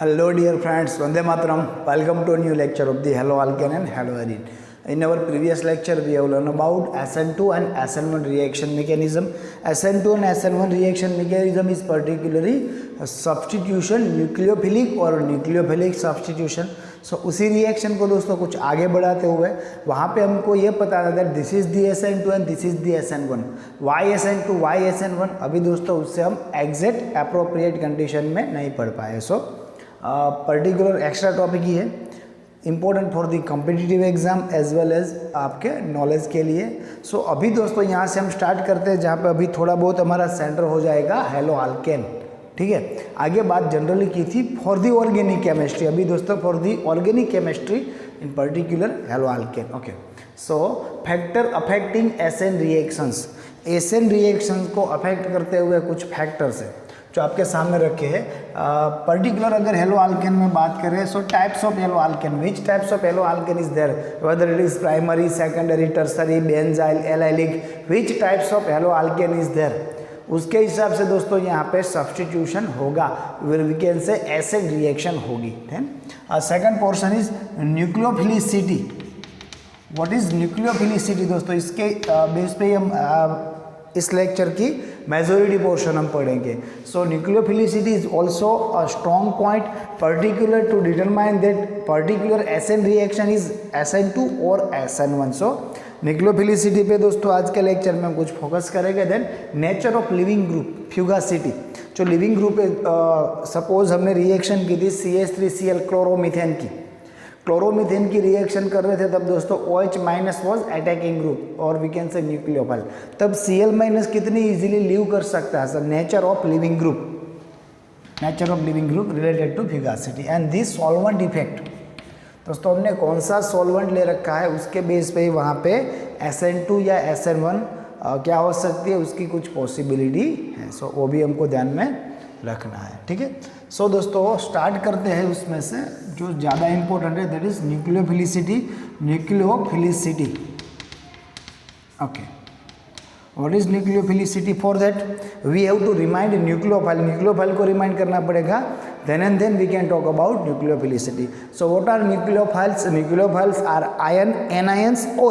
Hello dear friends, Vande Mataram. Welcome to a new lecture of the Hello Alkane and Hello Arene. In our previous lecture, we have learned about SN2 and SN1 reaction mechanism. SN2 and SN1 reaction mechanism is particularly substitution, nucleophilic और nucleophilic substitution. So उसी reaction को दोस्तों कुछ आगे बढ़ाते हुए वहाँ पे हमको ये पता था that this is the SN2 and this is the SN1. Why SN2 why SN1 अभी दोस्तों उससे हम एग्जैक्ट अप्रोप्रिएट कंडीशन में नहीं पढ़ पाए. सो पर्टिकुलर एक्स्ट्रा टॉपिक ही है, important for the competitive exam as well as आपके नॉलेज के लिए. सो अभी दोस्तों यहाँ से हम स्टार्ट करते हैं जहाँ पे अभी थोड़ा बहुत हमारा सेंटर हो जाएगा हेलो अल्केन. ठीक है, आगे बात जनरली की थी फॉर दी ऑर्गेनिक केमिस्ट्री. अभी दोस्तों for the organic chemistry in particular halo alkane. Okay, so factor affecting SN reactions. SN reactions को अफेक्ट करते हुए कुछ फैक्टर्स है जो आपके सामने रखे हैं. पर्टिकुलर अगर हेलो अल्केन में बात करें so types of haloalkane. Which types of haloalkane is there, whether it is primary, secondary, tertiary, benzyl, allylic, which types of haloalkane is there, उसके हिसाब से दोस्तों यहाँ पे सब्सटीट्यूशन होगा. We can say acid reaction होगी. Second portion is nucleophilicity. What is nucleophilicity दोस्तों, इसके बेस पे हम इस लेक्चर की मेजोरिटी पोर्शन हम पढ़ेंगे. So nucleophilicity is also a strong point particular to determine that particular SN reaction is SN2 और SN1. सो न्यूक्लियोफिलिसिटी पे दोस्तों आज के लेक्चर में हम कुछ फोकस करेंगे. Then nature of leaving group, fugacity. जो लिविंग ग्रुप है, सपोज हमने रिएक्शन की थी CH3Cl क्लोरोमीथेन की. क्लोरोमीथेन की रिएक्शन कर रहे थे तब दोस्तों OH- वॉज अटैकिंग ग्रुप और वी कैन से न्यूक्लियोफाइल. तब Cl- कितनी इजीली लीव कर सकता है. Sir nature of leaving group, nature of leaving group related to fugacity. And this solvent effect दोस्तों हमने कौन सा सॉल्वेंट ले रखा है उसके बेस पे ही वहाँ पे SN2 या SN1 क्या हो सकती है उसकी कुछ पॉसिबिलिटी है. सो वो भी हमको ध्यान में रखना है. ठीक है, सो दोस्तों स्टार्ट करते हैं उसमें से जो ज़्यादा इंपॉर्टेंट है, that is nucleophilicity. Nucleophilicity, okay, what is nucleophilicity? For that we have to remind nucleophile. Nucleophile को रिमाइंड करना पड़ेगा. then and then we can talk about nucleophilicity. So what are nucleophiles? Nucleophiles are anions or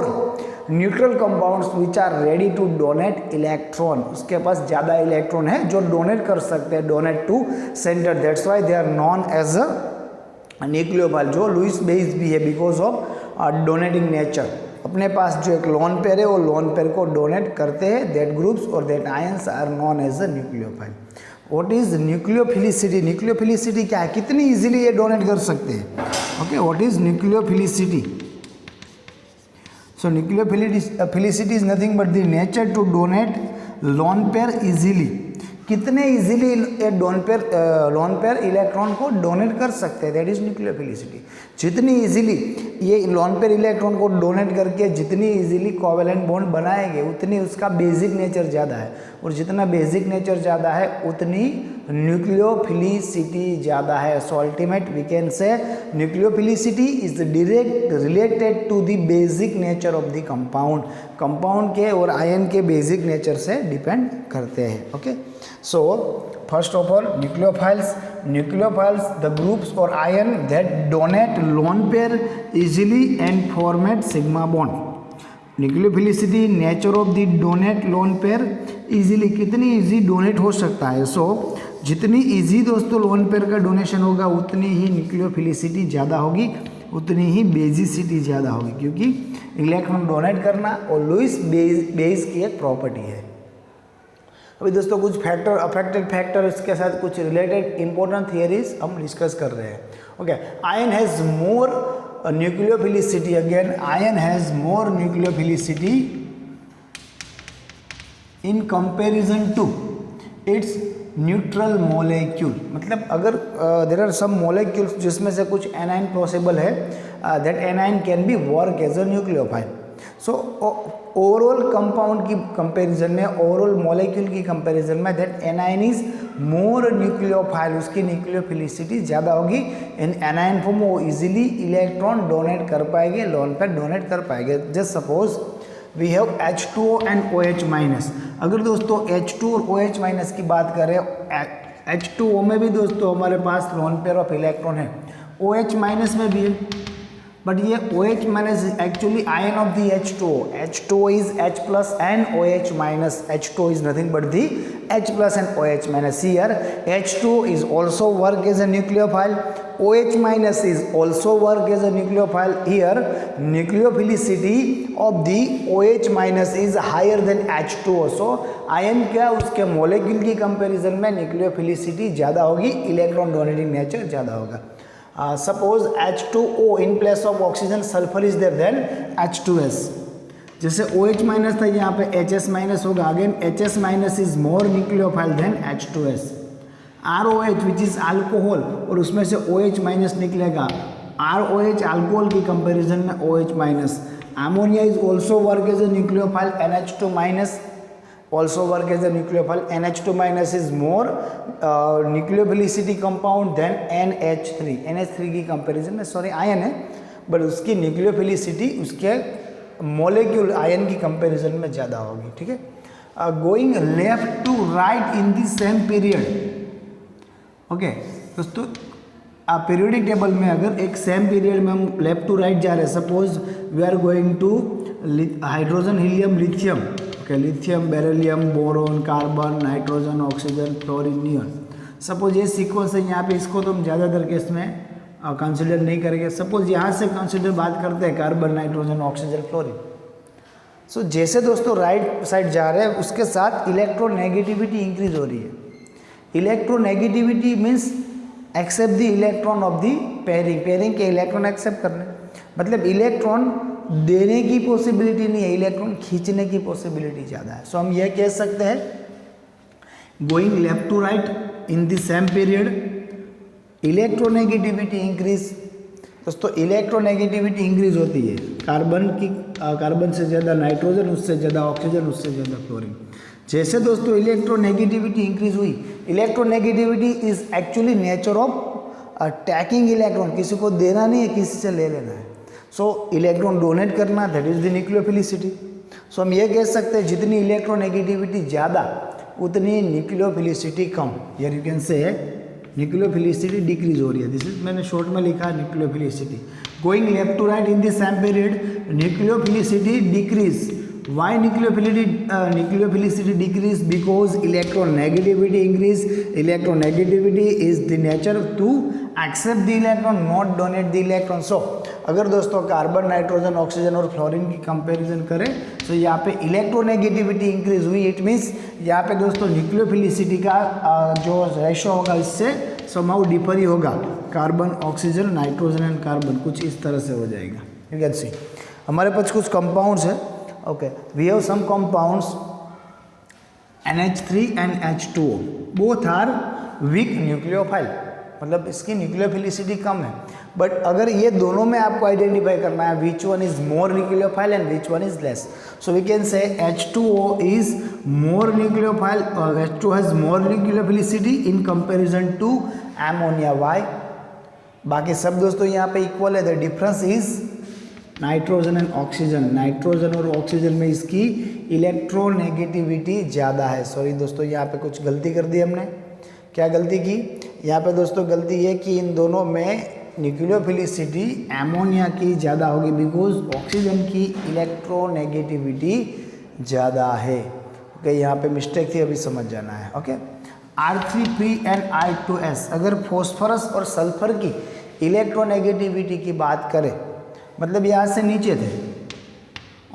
neutral compounds which are ready to donate electron. उसके पास ज़्यादा electron है जो donate कर सकते हैं, donate to centre. That's why they are known as a nucleophile. जो Lewis base भी है बिकॉज ऑफ डोनेटिंग नेचर. अपने पास जो एक लोन पेयर है वो लोन पेयर को डोनेट करते हैं. दैट ग्रुप्स और that ions are known as a nucleophile. What is nucleophilicity? Nucleophilicity क्या है, कितनी इजीली ये डोनेट कर सकते हैं. Okay, what is nucleophilicity? So nucleophilicity is nothing but the nature to donate lone pair easily. कितने easily ये लोन पेयर इलेक्ट्रॉन को डोनेट कर सकते हैं, दैट इज न्यूक्लियोफिलिसिटी. जितनी इजीली ये लोन पेयर इलेक्ट्रॉन को डोनेट करके जितनी इजीली कोवेलेंट बॉन्ड बनाएंगे उतनी उसका बेसिक नेचर ज़्यादा है. और जितना बेसिक नेचर ज़्यादा है उतनी न्यूक्लियोफिलिसिटी ज़्यादा है. So ultimate we can say nucleophilicity is direct related to the basic nature of the compound. Compound के और आयन के बेसिक नेचर से डिपेंड करते हैं. Okay, so first of all nucleophiles the groups or ion that donate lone pair easily and format sigma bond. Nucleophilicity, nature of the donate lone pair easily, कितनी easy donate हो सकता है. सो जितनी easy दोस्तों lone pair का donation होगा उतनी ही nucleophilicity ज़्यादा होगी, उतनी ही बेसिसिटी ज़्यादा होगी, क्योंकि इलेक्ट्रॉन डोनेट करना और लुईस बेस की एक प्रॉपर्टी है. अभी दोस्तों कुछ फैक्टर, अफेक्टेड फैक्टर, इसके साथ कुछ रिलेटेड इंपॉर्टेंट थियरीज हम डिस्कस कर रहे हैं. Okay, ion has more nucleophilicity. Again, iron has more nucleophilicity in comparison to its neutral molecule. मतलब अगर there are some molecules जिसमें से कुछ anion possible है, that anion can be work as a nucleophile. So overall compound की comparison में, overall molecule की comparison में that anion is more nucleophile, उसकी न्यूक्लियोफिलिसिटी ज़्यादा होगी. इन एनायन फॉर्म वो इजीली इलेक्ट्रॉन डोनेट कर पाएंगे, लोन पर डोनेट कर पाएंगे. Just suppose we have H2O and OH-. अगर दोस्तों H2 और OH- की बात करें H2O में भी दोस्तों हमारे पास लोन पेयर ऑफ इलेक्ट्रॉन है, OH माइनस में भी है, बट ये OH minus actually ion of the H2O. H2O is H plus and OH minus. H2O is nothing but the H plus and OH minus. Here H2O is also work as a nucleophile. OH minus is also work as a nucleophile. Here nucleophilicity of the OH minus is higher than H2O. So ion क्या उसके molecule की comparison में nucleophilicity ज़्यादा होगी, electron donating nature ज़्यादा होगा. Suppose H2O in place of oxygen, sulfur is there, then H2S. जैसे OH minus था यहाँ पे HS माइनस होगा, again HS minus is more nucleophile than H2S. ROH which is alcohol और उसमें से OH माइनस निकलेगा, ROH अल्कोहल की कंपैरिजन में OH minus. Ammonia is also work as a nucleophile, NH2 minus also work as a nucleophile. NH2 minus is more nucleophilicity compound than NH3. NH3 की comparison में sorry ion है, but उसकी nucleophilicity उसके molecule ion की comparison में ज़्यादा होगी. ठीक है. Going left to right in the same period. Okay दोस्तों, पीरियोडिक टेबल में अगर एक सेम पीरियड में हम लेफ्ट टू राइट जा रहे हैं, suppose we are going to hydrogen, helium, lithium. Lithium, beryllium, boron, carbon, nitrogen, oxygen, fluorine, neon. Suppose ये सीक्वेंस है यहाँ पे, इसको तो हम ज़्यादातर केस में कंसिडर नहीं करेंगे. सपोज यहाँ से कंसिडर बात करते हैं कार्बन, नाइट्रोजन, ऑक्सीजन, फ्लोरीन. सो जैसे दोस्तों राइट साइड जा रहे हैं उसके साथ इलेक्ट्रोनेगेटिविटी इंक्रीज हो रही है. Electronegativity means accept the electron of the pairing. Pairing के इलेक्ट्रॉन एक्सेप्ट करने, मतलब इलेक्ट्रॉन देने की पॉसिबिलिटी नहीं है, इलेक्ट्रॉन खींचने की पॉसिबिलिटी ज़्यादा है. सो हम यह कह सकते हैं going left to right in the same period electronegativity increase. दोस्तों इलेक्ट्रोनेगेटिविटी इंक्रीज होती है, कार्बन से ज़्यादा नाइट्रोजन, उससे ज़्यादा ऑक्सीजन, उससे ज़्यादा फ्लोरीन. जैसे दोस्तों इलेक्ट्रोनेगेटिविटी इंक्रीज हुई, electronegativity is actually nature of tacking electron. किसी को देना नहीं है, किसी से ले लेना है. सो इलेक्ट्रॉन डोनेट करना, दैट इज द न्यूक्लियोफिलिसिटी. सो हम ये कह सकते हैं जितनी इलेक्ट्रोनेगेटिविटी ज़्यादा उतनी न्यूक्लियोफिलिसिटी कम. यार you can say nucleophilicity decrease हो रही है. दिस इज मैंने शॉर्ट में लिखा nucleophilicity. Going left to right in the same period nucleophilicity decrease. Why nucleophilicity decrease? Because electronegativity increase. Electronegativity is the nature to accept the electron, not donate the electron. So अगर दोस्तों carbon, nitrogen, oxygen और fluorine की comparison करें तो यहाँ पे electronegativity increase हुई. It means यहाँ पे दोस्तों न्यूक्लियोफिलिसिटी का जो रेशो होगा इससे समहाउ डिफर ही होगा. Carbon, oxygen, nitrogen and carbon कुछ इस तरह से हो जाएगा. यू कैन सी हमारे पास कुछ कंपाउंड्स है. Okay, we have some compounds NH3 and H2O. Both are weak nucleophile, मतलब इसकी न्यूक्लियोफिलिसिटी कम है. बट अगर ये दोनों में आपको आइडेंटिफाई करना है which one is more nucleophile and which one is less, so we can say H2O is more nucleophile, H2O has more nucleophilicity in comparison to ammonia. Why? बाकी सब दोस्तों यहाँ पे इक्वल है. The difference is nitrogen and oxygen. Nitrogen और oxygen में इसकी electronegativity ज़्यादा है. सॉरी दोस्तों यहाँ पे कुछ गलती कर दी हमने. क्या गलती की यहाँ पे दोस्तों? गलती ये कि इन दोनों में न्यूक्लियोफिलिसिटी एमोनिया की ज़्यादा होगी बिकॉज ऑक्सीजन की इलेक्ट्रोनेगेटिविटी ज़्यादा है. ओके, यहाँ पे मिस्टेक थी, अभी समझ जाना है. Okay, R3P and I2S. अगर फॉस्फोरस और सल्फर की इलेक्ट्रोनेगेटिविटी की बात करें, मतलब यहाँ से नीचे थे,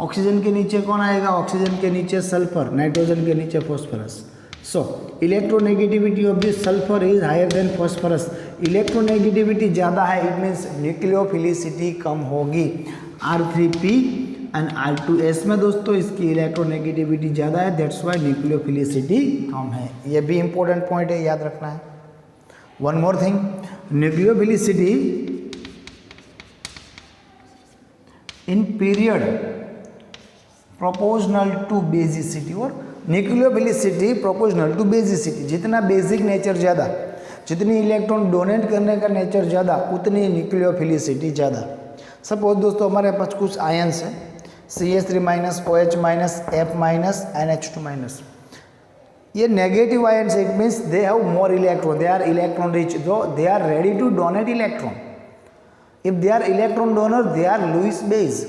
ऑक्सीजन के नीचे कौन आएगा? ऑक्सीजन के नीचे सल्फर, नाइट्रोजन के नीचे phosphorus. So electronegativity of this sulphur is higher than phosphorus. Electronegativity ज़्यादा है, इट मीन्स न्यूक्लियोफिलिसिटी कम होगी. R3P एंड R2S में दोस्तों इसकी इलेक्ट्रोनेगेटिविटी ज़्यादा है, दैट्स वाई न्यूक्लियोफिलिसिटी कम है. ये भी इंपॉर्टेंट पॉइंट है, याद रखना है. One more thing, nucleophilicity in period proportional to basicity और न्यूक्लियोफिलिसिटी प्रोपोर्शनल टू बेसिसिटी. जितना बेसिक नेचर ज़्यादा, जितनी इलेक्ट्रॉन डोनेट करने का नेचर ज़्यादा, उतनी न्यूक्लियोफिलिसिटी ज़्यादा. सपोज दोस्तों हमारे पास कुछ आयन्स हैं, CH3 minus, OH minus, F minus, NH2 minus. ये negative ions, it means they have more electron, they are electron rich, जो they are ready to donate electron. If they are electron donor they are Lewis base.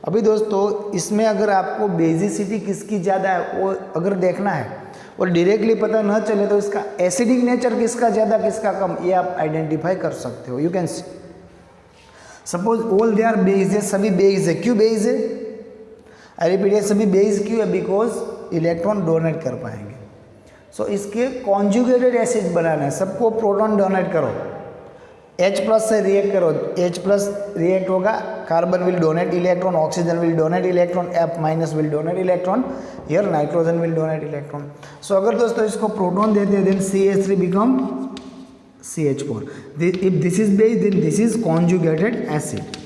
अभी दोस्तों इसमें अगर आपको basicity किसकी ज़्यादा है वो अगर देखना है और डायरेक्टली पता न चले तो इसका एसिडिक नेचर किसका ज़्यादा किसका कम ये आप आइडेंटिफाई कर सकते हो। You can see suppose all they are base है, सभी बेस है। क्यों बेस है? आई रिपीट, ये सभी बेस क्यों है? बिकॉज इलेक्ट्रॉन डोनेट कर पाएंगे। सो इसके कॉन्जुगेटेड एसिड बनाना है, सबको प्रोटॉन डोनेट करो, H+ से रिएक्ट करो, H+ रिएक्ट होगा, carbon will donate electron, oxygen will donate electron, F- will donate electron, here nitrogen will donate electron. So अगर दोस्तों इसको प्रोटॉन देते हैं then CH3 become CH4। If this is base then this is conjugated acid.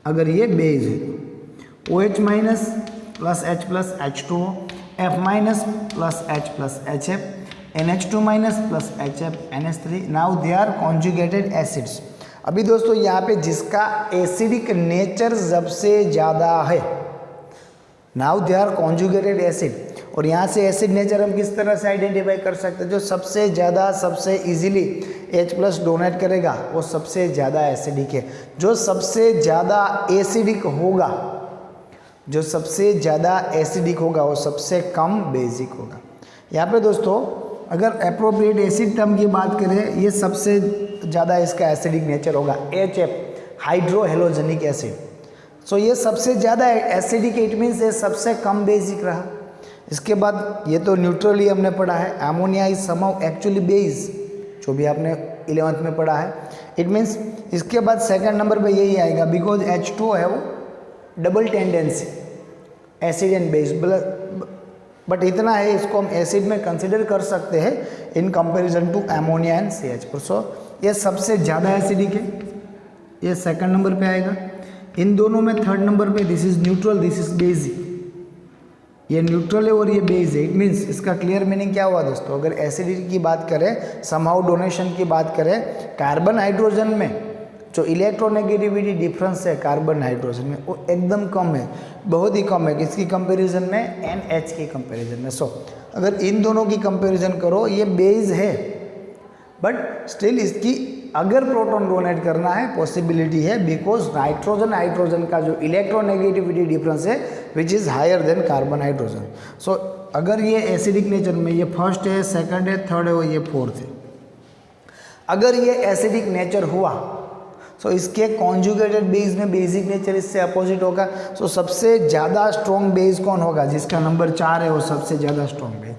अगर ये base है OH- plus H plus H2O, F- plus H plus HF, NH2- plus HF NH3। Now they are conjugated acids. अभी दोस्तों यहाँ पे जिसका acidic nature सबसे ज़्यादा है, now they are conjugated acid. और यहाँ से एसिड नेचर हम किस तरह से आइडेंटिफाई कर सकते हैं? जो सबसे ज़्यादा सबसे इजीली H+ डोनेट करेगा वो सबसे ज़्यादा एसिडिक है। जो सबसे ज़्यादा एसिडिक होगा, जो सबसे ज़्यादा एसिडिक होगा वो सबसे कम बेसिक होगा। यहाँ पे दोस्तों अगर अप्रोप्रिएट एसिड टर्म की बात करें, ये सबसे ज़्यादा इसका एसिडिक नेचर होगा HF, हाइड्रोहेलोजेनिक एसिड। सो ये सबसे ज़्यादा एसिडिक, इट मीन्स ये सबसे कम बेसिक रहा। इसके बाद ये तो न्यूट्रली हमने पढ़ा है, ammonia is somehow actually base, जो भी आपने 11th में पढ़ा है। इट मीन्स इसके बाद सेकंड नंबर पे यही आएगा, बिकॉज H2 है वो double tendency acid and base. But इतना है, इसको हम एसिड में कंसिडर कर सकते हैं in comparison to ammonia and CH4। So ये सबसे ज़्यादा एसिडिक है, ये सेकंड नंबर पे आएगा। इन दोनों में थर्ड नंबर पे this is neutral, this is basic. ये न्यूट्रल है और ये बेस है। इट मीन्स इसका क्लियर मीनिंग क्या हुआ दोस्तों? अगर एसिडिटी की बात करें, समहाउ डोनेशन की बात करें, कार्बन हाइड्रोजन में जो इलेक्ट्रोनेगेटिविटी डिफरेंस है कार्बन हाइड्रोजन में वो एकदम कम है, बहुत ही कम है। किसकी कंपैरिजन में? NH की कंपैरिजन में। सो अगर इन दोनों की कंपैरिजन करो, ये बेस है बट स्टिल इसकी अगर प्रोटॉन डोनेट करना है पॉसिबिलिटी है, बिकॉज नाइट्रोजन हाइड्रोजन का जो इलेक्ट्रोनेगेटिविटी डिफरेंस है which is higher than carbon hydrogen. So अगर ये एसिडिक नेचर में ये फर्स्ट है, सेकंड है, थर्ड है और ये फोर्थ है, अगर ये एसिडिक नेचर हुआ सो इसके कॉन्जुगेटेड बेस में बेसिक नेचर इससे अपोजिट होगा। सो सबसे ज़्यादा स्ट्रॉन्ग बेस कौन होगा? जिसका नंबर 4 है वो सबसे ज़्यादा स्ट्रॉन्ग बेस।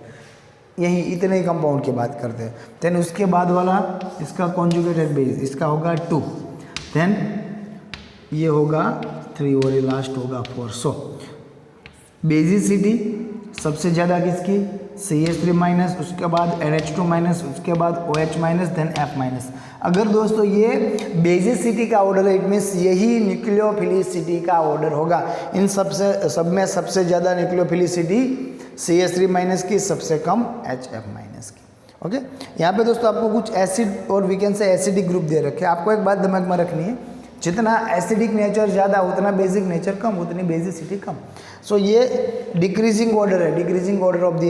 यही इतने ही कंपाउंड की बात करते हैं। देन उसके बाद वाला इसका कॉन्जुगेटेड बेस इसका होगा 2, देन ये होगा 3 और ये लास्ट होगा 4। सो बेसिसिटी सबसे ज़्यादा किसकी? CH3-, उसके बाद NH2-, उसके बाद OH-, देन F-। अगर दोस्तों ये बेसिसिटी का ऑर्डर है, इट मीन्स यही न्यूक्लियोफिलिसिटी का ऑर्डर होगा। इन सब में सबसे ज़्यादा न्यूक्लियोफिलिसिटी CH3- की, सबसे कम HF- की। ओके, यहाँ पे दोस्तों आपको कुछ एसिड और वीकेंड से एसिडिक ग्रुप दे रखे हैं। आपको एक बात दिमाग में रखनी है, जितना एसिडिक नेचर ज़्यादा उतना बेसिक नेचर कम, उतनी बेसिसिटी कम। सो ये डिक्रीजिंग ऑर्डर है, decreasing order of the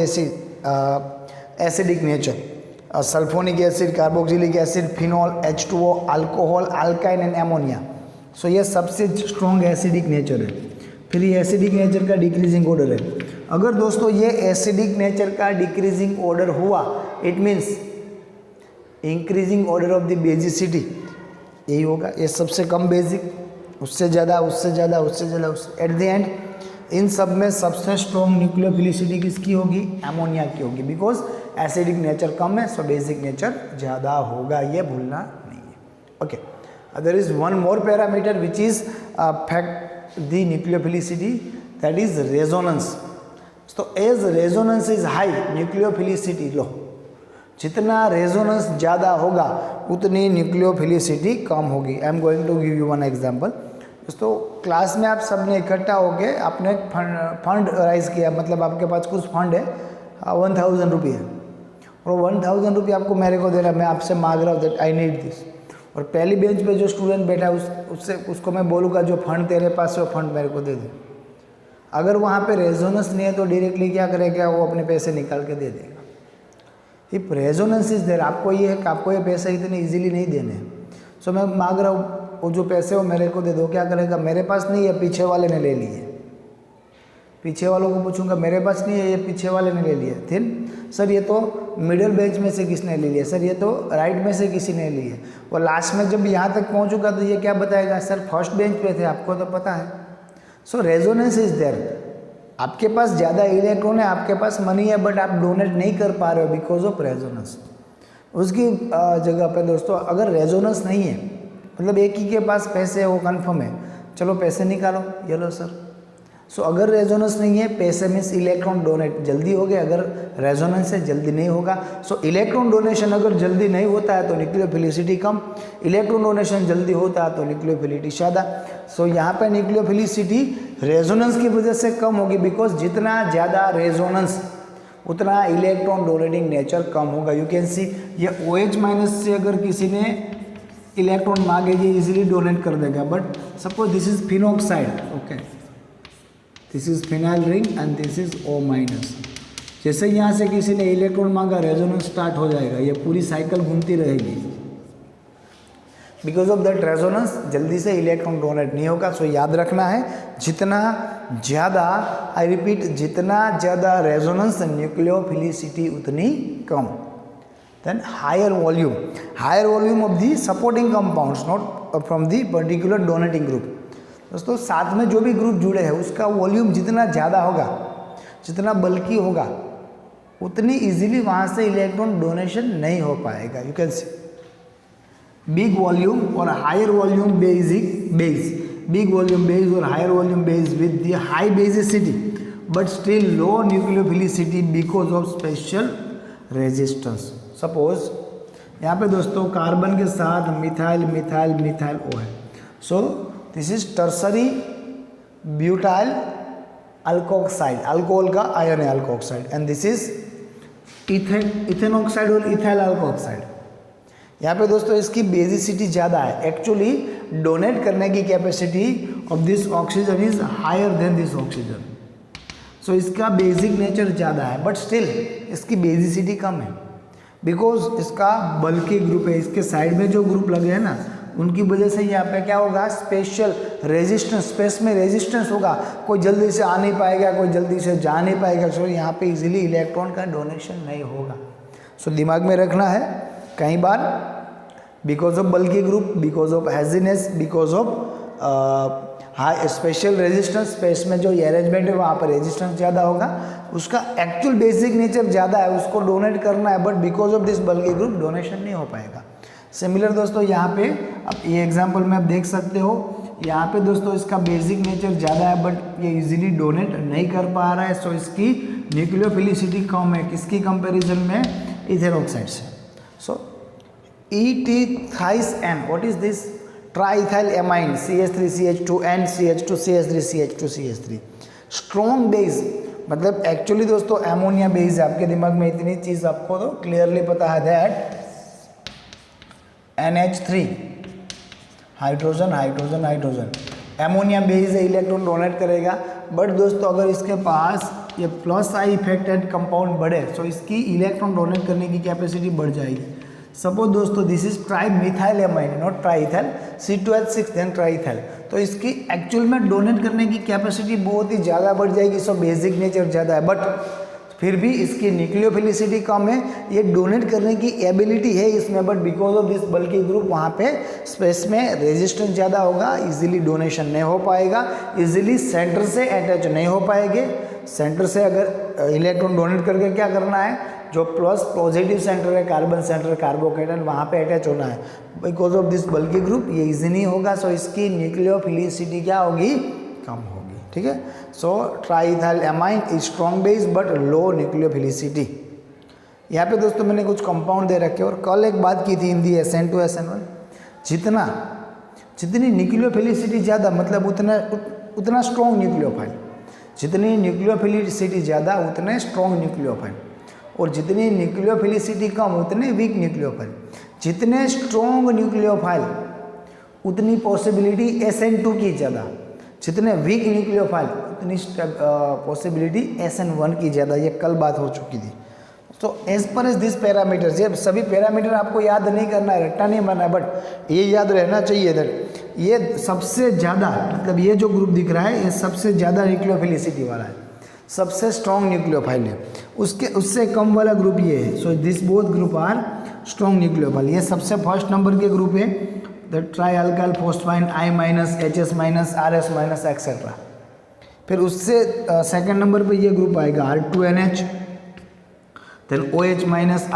acidic nature. Sulphonic acid, carboxylic acid, phenol, H2O, alcohol, alkyne and ammonia. So ये सबसे स्ट्रॉन्ग एसिडिक नेचर है। फिर ये एसिडिक नेचर का डिक्रीजिंग ऑर्डर है। अगर दोस्तों ये एसिडिक नेचर का डिक्रीजिंग ऑर्डर हुआ, it means increasing order of the basicity यही होगा। ये सबसे कम बेसिक, उससे ज़्यादा, उससे ज़्यादा, उससे ज़्यादा, उससे एट द एंड इन सब में सबसे स्ट्रॉन्ग न्यूक्लियोफिलिसिटी किसकी होगी? अमोनिया की होगी, बिकॉज एसिडिक नेचर कम है, सो बेसिक नेचर ज़्यादा होगा। ये भूलना नहीं है। Okay, there is one more parameter which is affect the nucleophilicity, that is resonance. तो as resonance is high, nucleophilicity low. जितना रेजोनेंस ज़्यादा होगा उतनी न्यूक्लियोफिलिसिटी कम होगी। I am going to give you one example. दोस्तों क्लास में आप सब ने इकट्ठा होके आपने फंड राइज किया, मतलब आपके पास कुछ फंड है 1000 रुपये है और 1000 रुपये आपको मेरे को दे रहा है, मैं आपसे मांग रहा हूँ दैट आई नीड दिस। और पहली बेंच पे जो स्टूडेंट बैठा है उसको मैं बोलूँगा जो फंड तेरे पास है वो फंड मेरे को दे दे। अगर वहाँ पे रेजोनेंस नहीं है तो डायरेक्टली क्या करेगा, वो अपने पैसे निकाल के दे देगा। इफ रेजोनेंस इज देयर, आपको ये है कि आपको ये पैसे इतने इजीली नहीं देने हैं। सो मैं मांग रहा हूँ वो जो पैसे हो मेरे को दे दो, क्या करेगा, मेरे पास नहीं है, पीछे वाले ने ले लिए, पीछे वालों को पूछूंगा मेरे पास नहीं है, ये पीछे वाले ने ले लिए। फिर सर ये तो मिडिल बेंच में से किसने ले लिया, सर ये तो राइट में से किसी ने लिए, और लास्ट में जब यहाँ तक पहुँचूंगा तो ये क्या बताएगा, सर फर्स्ट बेंच पे थे, आपको तो पता है। सो रेजोनेंस इज देयर, आपके पास ज़्यादा इलेक्ट्रॉन है, आपके पास मनी है, बट आप डोनेट नहीं कर पा रहे हो बिकॉज ऑफ रेजोनेंस। उसकी जगह पे दोस्तों अगर रेजोनेंस नहीं है, मतलब एक ही के पास पैसे है, वो कन्फर्म है, चलो पैसे निकालो, ये लो सर। सो अगर रेजोनेंस नहीं है, पैसे मीन्स इलेक्ट्रॉन डोनेट जल्दी हो गया, अगर रेजोनेंस है जल्दी नहीं होगा। सो इलेक्ट्रॉन डोनेशन अगर जल्दी नहीं होता है तो न्यूक्लियोफिलिसिटी कम, इलेक्ट्रॉन डोनेशन जल्दी होता है तो न्यूक्लियोफिलिटी ज़्यादा। सो यहाँ पे न्यूक्लियोफिलिसिटी रेजोनेंस की वजह से कम होगी, बिकॉज जितना ज़्यादा रेजोनेंस उतना इलेक्ट्रॉन डोनेटिंग नेचर कम होगा। यू कैन सी ये OH माइनस से अगर किसी ने इलेक्ट्रॉन मांगे ये इजीली डोनेट कर देगा, but suppose this is phenoxide, okay, this is phenyl ring and this is O minus. जैसे यहाँ से किसी ने इलेक्ट्रॉन मांगा, रेजोनेंस स्टार्ट हो जाएगा, ये पूरी साइकिल घूमती रहेगी। बिकॉज ऑफ दैट रेजोनेंस जल्दी से इलेक्ट्रॉन डोनेट नहीं होगा। सो याद रखना है, जितना ज़्यादा, आई रिपीट, जितना ज़्यादा रेजोनेंस न्यूक्लियोफिलिसिटी उतनी कम। Then higher volume of the supporting compounds, not from the particular donating group. दोस्तों साथ में जो भी ग्रुप जुड़े हैं उसका वॉल्यूम जितना ज़्यादा होगा, जितना बल्की होगा, उतनी इजीली वहाँ से इलेक्ट्रॉन डोनेशन नहीं हो पाएगा। You can see big volume और higher volume base, big volume base और higher volume base with the high basicity but still low nucleophilicity because of special resistance. Suppose यहाँ पे दोस्तों कार्बन के साथ मिथाइल O है। So this is tertiary butyl alkoxide, alcohol का ion है alkoxide, and this is ethane oxide और ethyl alkoxide. यहाँ पे दोस्तों इसकी बेसिसिटी ज़्यादा है, एक्चुअली डोनेट करने की capacity of this oxygen is higher than this oxygen. So इसका बेसिक नेचर ज़्यादा है, बट स्टिल इसकी बेसिसिटी कम है, बिकॉज इसका बल्कि ग्रुप है, इसके साइड में जो ग्रुप लगे हैं ना, उनकी वजह से यहाँ पे क्या होगा, स्पेशल रेजिस्टेंस, स्पेस में रेजिस्टेंस होगा, कोई जल्दी से आ नहीं पाएगा, कोई जल्दी से जा नहीं पाएगा। सो यहाँ पे इजीली इलेक्ट्रॉन का डोनेशन नहीं होगा। सो दिमाग में रखना है, कई बार बिकॉज ऑफ बल्कि group, because of haziness, because of high special resistance, space में जो अरेंजमेंट है वहाँ पर रेजिस्टेंस ज़्यादा होगा, उसका एक्चुअल बेसिक नेचर ज़्यादा है, उसको डोनेट करना है, बट बिकॉज ऑफ दिस बल्कि ग्रुप डोनेशन नहीं हो पाएगा। सिमिलर दोस्तों यहाँ पे अब ये एग्जांपल में आप देख सकते हो, यहाँ पे दोस्तों इसका बेसिक नेचर ज़्यादा है बट ये इजीली डोनेट नहीं कर पा रहा है। सो इसकी न्यूक्लियोफिलिसिटी कम है, किसकी कंपैरिजन में, इथेन ऑक्साइड से। So ET-N, what is this, triethyl amine, CH3CH2N CH2 CH3 CH2 CH3, strong base, मतलब एक्चुअली दोस्तों एमोनिया बेस है। आपके दिमाग में इतनी चीज़ आपको तो क्लियरली पता है that NH3 hydrogen hydrogen hydrogen ammonia base है, इलेक्ट्रॉन डोनेट करेगा, बट दोस्तों अगर इसके पास ये प्लस आई इफेक्टेड कंपाउंड बढ़े तो इसकी इलेक्ट्रॉन डोनेट करने की कैपेसिटी बढ़ जाएगी। सपोज दोस्तों this is trimethyl amine, not triethyl, C2H6 then triethyl, तो इसकी एक्चुअल में डोनेट करने की कैपेसिटी बहुत ही ज़्यादा बढ़ जाएगी। सो बेसिक नेचर ज़्यादा है, बट फिर भी इसकी न्यूक्लियोफिलिसिटी कम है, ये डोनेट करने की एबिलिटी है इसमें, बट बिकॉज ऑफ दिस बल्कि ग्रुप वहाँ पे स्पेस में रेजिस्टेंस ज़्यादा होगा, इजीली डोनेशन नहीं हो पाएगा, इजीली सेंटर से अटैच नहीं हो पाएंगे। सेंटर से अगर इलेक्ट्रॉन डोनेट करके क्या करना है, जो प्लस पॉजिटिव सेंटर है, कार्बन सेंटर, कार्बोकेटन, वहाँ पे अटैच होना है, बिकॉज ऑफ दिस बल्कि ग्रुप ये इजी नहीं होगा। सो इसकी न्यूक्लियोफिलिसिटी क्या होगी, कम होगी। ठीक है, so triethyl amine is strong base but low nucleophilicity. यहाँ पे दोस्तों मैंने कुछ कंपाउंड दे रखे और कल एक बात की थी इन दी SN2 SN1, जितनी न्यूक्लियोफिलिसिटी ज़्यादा मतलब उतना स्ट्रॉन्ग न्यूक्लियोफाइल, जितनी न्यूक्लियोफिलिसिटी ज़्यादा उतने स्ट्रॉन्ग न्यूक्लियोफाइल, और जितनी न्यूक्लियोफिलिसिटी कम उतने वीक न्यूक्लियोफाइल। जितने स्ट्रॉन्ग न्यूक्लियोफाइल उतनी पॉसिबिलिटी SN2 की ज़्यादा, जितने वीक न्यूक्लियोफाइल उतनी पॉसिबिलिटी SN1 की ज़्यादा। ये कल बात हो चुकी थी। तो as per as this parameters, ये सभी पैरामीटर आपको याद नहीं करना है, रट्टा नहीं मारना है, बट ये याद रहना चाहिए दैट ये सबसे ज़्यादा, मतलब ये जो ग्रुप दिख रहा है ये सबसे ज़्यादा न्यूक्लियोफिलिसिटी वाला है, सबसे स्ट्रॉन्ग न्यूक्लियोफाइल है। उससे कम वाला ग्रुप ये है। So this both group are strong nucleophile. ये सबसे फर्स्ट नंबर के ग्रुप है the tri alkyl phosphine I- HS- RS- etcetera. फिर उससे सेकंड नंबर पे ये ग्रुप आएगा R2NH, then OH-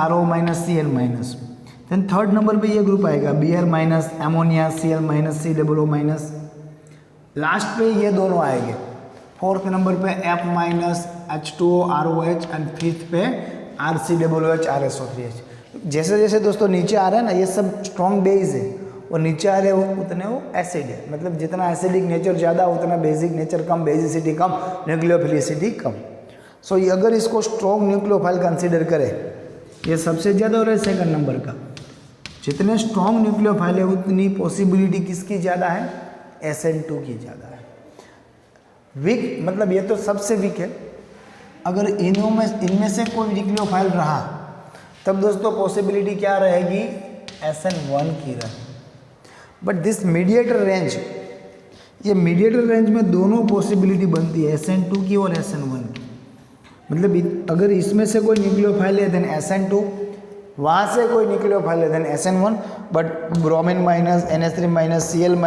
RO- Cl-। Then third number पे ये ग्रुप आएगा Br-, ammonia, Cl-, COO-। Last पे ये दोनों आएंगे। फोर्थ नंबर पे F-, H2O, ROH and fifth पे RCOOH, RSO3H। जैसे जैसे दोस्तों नीचे आ रहा है ना, ये सब स्ट्रॉन्ग बेस है, और नीचे आ रहे हो उतने वो एसिड है, मतलब जितना एसिडिक नेचर ज़्यादा उतना बेसिक नेचर कम, बेसिसिटी कम, न्यूक्लियोफिलिसिटी कम। सो अगर इसको स्ट्रॉन्ग न्यूक्लियोफाइल कंसीडर करें, ये सबसे ज़्यादा हो रहा है सेकंड नंबर का। जितने स्ट्रॉन्ग न्यूक्लियोफाइल है उतनी पॉसिबिलिटी किसकी ज़्यादा है, SN2 की ज़्यादा है। वीक मतलब ये तो सबसे वीक है। अगर इनमें से कोई न्यूक्लियोफाइल रहा तब दोस्तों पॉसिबिलिटी क्या रहेगी, SN1 की रहेगी। बट दिस मीडिएटर रेंज, ये मीडिएटर रेंज में दोनों पॉसिबिलिटी बनती है, SN2 की और SN1 की। मतलब अगर इसमें से कोई न्यूक्लियोफाइल है देन SN2, वहाँ से कोई न्यूक्लियोफाइल है then SN1, but bromine minus, NH3- Cl-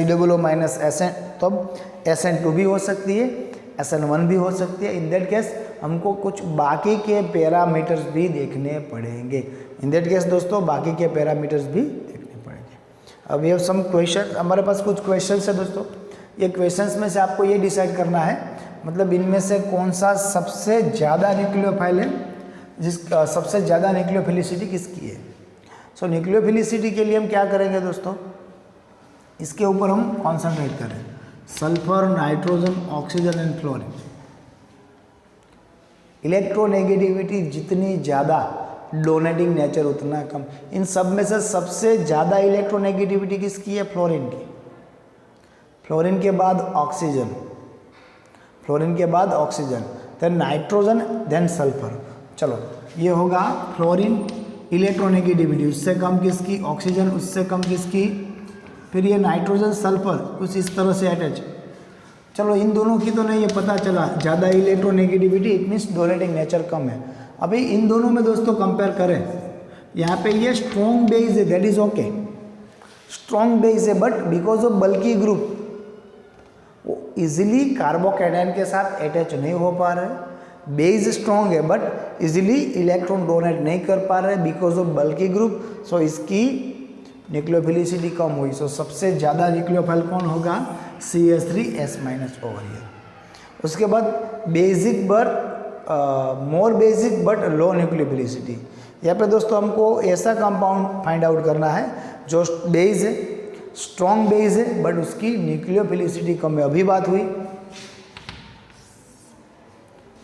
COO- SN, तब SN2 भी हो सकती है, SN1 भी हो सकती है। इन दैट केस हमको कुछ बाकी के पैरामीटर्स भी देखने पड़ेंगे। इन दैट केस दोस्तों बाकी के पैरामीटर्स भी देखने पड़ेंगे। अब ये सम क्वेश्चन, हमारे पास कुछ क्वेश्चंस है दोस्तों। ये क्वेश्चंस में से आपको ये डिसाइड करना है, मतलब इनमें से कौन सा सबसे ज़्यादा न्यूक्लियोफाइल है, जिसका सबसे ज़्यादा न्यूक्लियोफिलिसिटी किसकी है। सो न्यूक्लियोफिलिसिटी के लिए हम क्या करेंगे दोस्तों, इसके ऊपर हम कॉन्सेंट्रेट करें। Sulphur, nitrogen, oxygen and fluorine. Electronegativity जितनी ज़्यादा, डोनेटिंग नेचर उतना कम। इन सब में से सबसे ज़्यादा इलेक्ट्रोनेगेटिविटी किसकी है, फ्लोरीन की। फ्लोरीन के बाद ऑक्सीजन, फ्लोरीन के बाद oxygen, then nitrogen, then sulphur. चलो ये होगा फ्लोरीन इलेक्ट्रोनेगेटिविटी, उससे कम किसकी, ऑक्सीजन, उससे कम किसकी, फिर ये नाइट्रोजन, सल्फर कुछ इस तरह से अटैच। चलो इन दोनों की तो नहीं ये पता चला, ज़्यादा electronegativity it means donating nature कम है। अभी इन दोनों में दोस्तों कंपेयर करें, यहाँ पे ये स्ट्रॉन्ग बेस है, that is okay, strong base है, but because of bulky group वो इजीली कार्बोकैटायन के साथ अटैच नहीं हो पा रहे। बेस स्ट्रॉन्ग है बट इजीली इलेक्ट्रॉन डोनेट नहीं कर पा रहे because of bulky group. So इसकी न्यूक्लियोफिलिसिटी कम हुई। सो सबसे ज़्यादा न्यूक्लियोफाइल कौन होगा, CH3S- ओवर हियर। उसके बाद basic but more basic but low nucleophilicity. यहाँ पे दोस्तों हमको ऐसा कंपाउंड फाइंड आउट करना है जो बेस है, स्ट्रॉन्ग बेस है, बट उसकी न्यूक्लियोफिलिसिटी कम है। अभी बात हुई,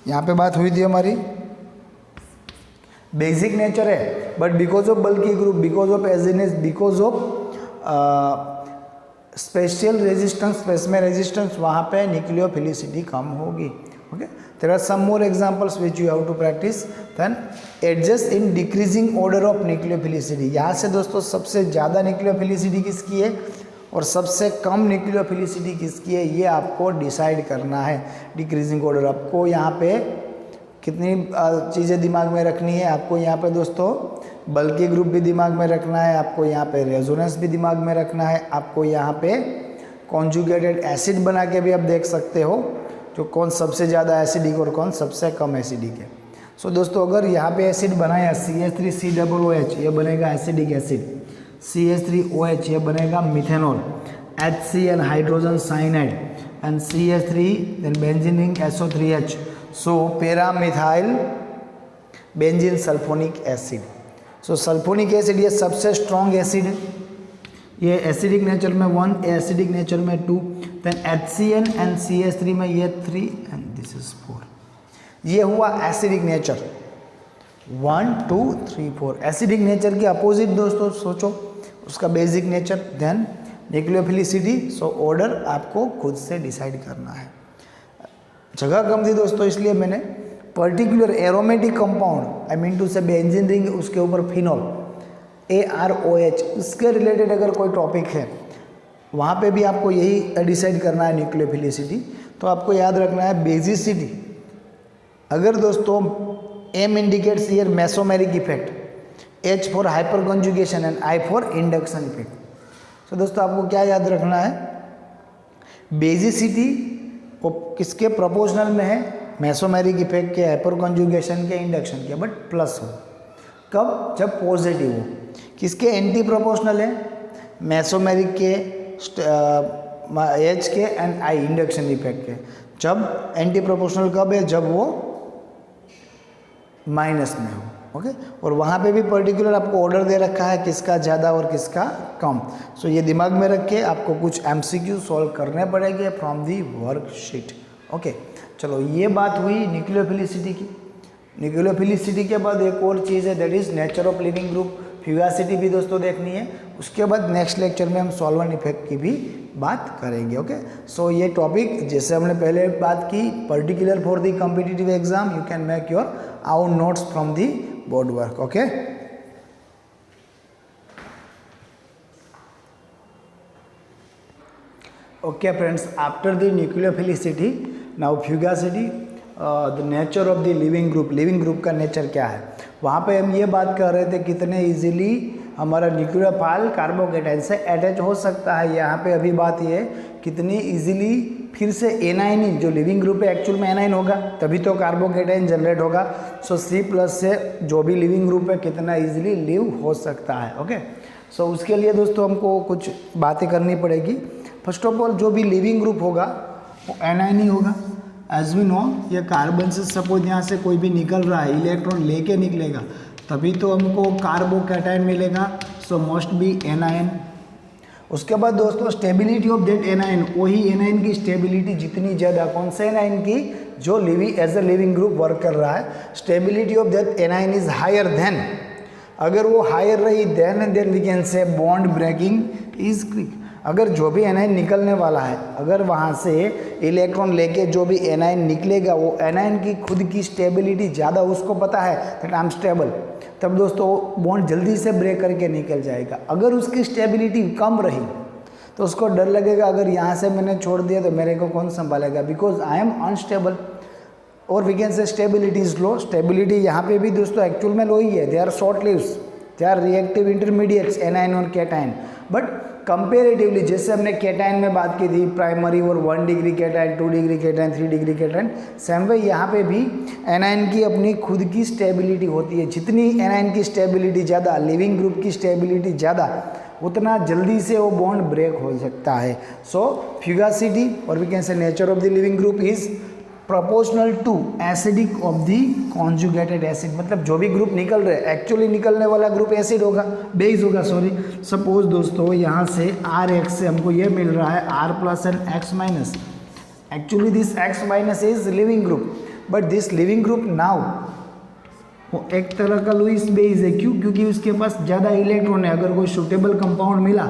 यहाँ पे बात हुई थी हमारी, बेसिक नेचर है but because of bulky group, because of एजिनेस, because of special resistance, space में रेजिस्टेंस, वहाँ पे न्यूक्लियोफिलिसिटी कम होगी। Okay, there are some more examples which you have to practise. Then adjust in decreasing order of nucleophilicity. यहाँ से दोस्तों सबसे ज़्यादा न्यूक्लियोफिलिसिटी किसकी है और सबसे कम न्यूक्लियोफिलिसिटी किसकी है, ये आपको डिसाइड करना है। डिक्रीजिंग ऑर्डर आपको यहाँ पे कितनी चीज़ें दिमाग में रखनी है, आपको यहाँ पे दोस्तों बल्कि ग्रुप भी दिमाग में रखना है, आपको यहाँ पे रेजोनेंस भी दिमाग में रखना है, आपको यहाँ पे कॉन्जुगेटेड एसिड बना के भी आप देख सकते हो जो कौन सबसे ज़्यादा एसिडिक और कौन सबसे कम एसिडिक है। सो दोस्तों अगर यहाँ पे एसिड बनाया CH3COOH, ये बनेगा एसिडिक एसिड, CH3OH ये बनेगा methanol, HCl hydrogen cyanide and CH3 then benzene ring SO3H। So paramethyl benzene sulphonic acid. So sulphonic acid ये सबसे स्ट्रॉन्ग एसिड है, ये एसिडिक नेचर में 1, एसिडिक नेचर में 2, देन HCl एंड CH3 में ये 3 एंड दिस इज 4। ये हुआ एसिडिक नेचर 1 2 3 4। एसिडिक नेचर के अपोजिट दोस्तों सोचो उसका basic nature, then nucleophilicity. So order आपको खुद से डिसाइड करना है। जगह कम थी दोस्तों इसलिए मैंने particular aromatic compound, I mean to say benzene ring, उसके ऊपर फिनॉल AROH, उसके रिलेटेड अगर कोई टॉपिक है वहाँ पे भी आपको यही डिसाइड करना है न्यूक्लियोफिलिसिटी। तो आपको याद रखना है बेसिसिटी। अगर दोस्तों M indicates here mesomeric effect, H for hyper conjugation and I for induction effect. तो दोस्तों आपको क्या याद रखना है, बेसिसिटी वो किसके प्रोपोर्शनल में है, मेसोमेरिक इफेक्ट के, हाइपर कंजुगेशन के, इंडक्शन के, बट प्लस हो। कब, जब पॉजिटिव हो। किसके एंटी प्रोपोर्शनल है, मेसोमेरिक के, H के एंड I इंडक्शन इफेक्ट के। जब एंटी प्रोपोर्शनल कब है, जब वो माइनस में हो। ओके, और वहाँ पे भी पर्टिकुलर आपको ऑर्डर दे रखा है किसका ज़्यादा और किसका कम। सो ये दिमाग में रख के आपको कुछ MCQ सॉल्व करने पड़ेंगे फ्रॉम दी वर्कशीट। ओके, चलो ये बात हुई न्यूक्लियोफिलिसिटी की। न्यूक्लियोफिलिसिटी के बाद एक और चीज़ है, that is nature of leaving group. Fugacity भी दोस्तों देखनी है। उसके बाद नेक्स्ट लेक्चर में हम सॉल्वेंट इफेक्ट की भी बात करेंगे। ओके, सो ये टॉपिक जैसे हमने पहले बात की, particular for the competitive exam you can make your out notes from the board work. Okay, okay friends, after the nucleophilicity now fugacity, the nature of the living group का nature क्या है। वहाँ पे हम ये बात कर रहे थे कितने इजीली हमारा न्यूक्लियोफाइल कार्बोकेटाइन से अटैच हो सकता है। यहाँ पे अभी बात ये कितनी इजीली फिर से एनाइन, जो लिविंग ग्रुप है एक्चुअल में एनाइन होगा तभी तो कार्बोकेटाइन जनरेट होगा। सो C+ से जो भी लिविंग ग्रुप है कितना इजीली लिव हो सकता है। ओके, सो उसके लिए दोस्तों हमको कुछ बातें करनी पड़ेगी। फर्स्ट ऑफ ऑल जो भी लिविंग ग्रुप होगा वो एनाइन ही होगा। एज वी नो, ये कार्बन से सपोज यहाँ से कोई भी निकल रहा है, इलेक्ट्रॉन लेके निकलेगा तभी तो हमको कार्बोकेटाइन मिलेगा। So must be anion. उसके बाद दोस्तों स्टेबिलिटी ऑफ दैट एनाइन, वही एनाइन की स्टेबिलिटी जितनी ज़्यादा, कौन से एनाइन की, जो leaving as a leaving group work कर रहा है, stability of that anion is higher than, अगर वो हायर रही then we can say bond breaking is quick. अगर जो भी एनाइन निकलने वाला है, अगर वहाँ से इलेक्ट्रॉन लेके जो भी एनाइन निकलेगा वो एनाइन की खुद की स्टेबिलिटी ज़्यादा, उसको पता है दैट आई एम स्टेबल, तब दोस्तों बॉन्ड जल्दी से ब्रेक करके निकल जाएगा। अगर उसकी स्टेबिलिटी कम रही तो उसको डर लगेगा, अगर यहाँ से मैंने छोड़ दिया तो मेरे को कौन संभालेगा, बिकॉज आई एम अनस्टेबल। और we can say stability is low. Stability यहाँ पे भी दोस्तों एक्चुअल में लो ही है। They are short lives, they are reactive intermediates anion और कैटाइन। बट कंपेरेटिवली जैसे हमने कैटाइन में बात की थी, प्राइमरी और 1 degree cation, 2 degree cation, 3 degree cation, same way यहाँ पे भी एनाइन की अपनी खुद की स्टेबिलिटी होती है। जितनी एनाइन की स्टेबिलिटी ज़्यादा, लिविंग ग्रुप की स्टेबिलिटी ज़्यादा, उतना जल्दी से वो बॉन्ड ब्रेक हो सकता है। सो फ्यूगासिटी और we can say nature of the leaving group is proportional to acidic of the conjugated acid. मतलब जो भी ग्रुप निकल रहे, एक्चुअली निकलने वाला ग्रुप एसिड होगा, बेस होगा, सॉरी। सपोज दोस्तों यहाँ से RH से हमको ये मिल रहा है R+ and X-। Actually this X- is leaving group, but this leaving group now वो एक तरह का लुईस बेस है। क्यों? क्योंकि उसके पास ज़्यादा इलेक्ट्रॉन है। अगर कोई सूटेबल कंपाउंड मिला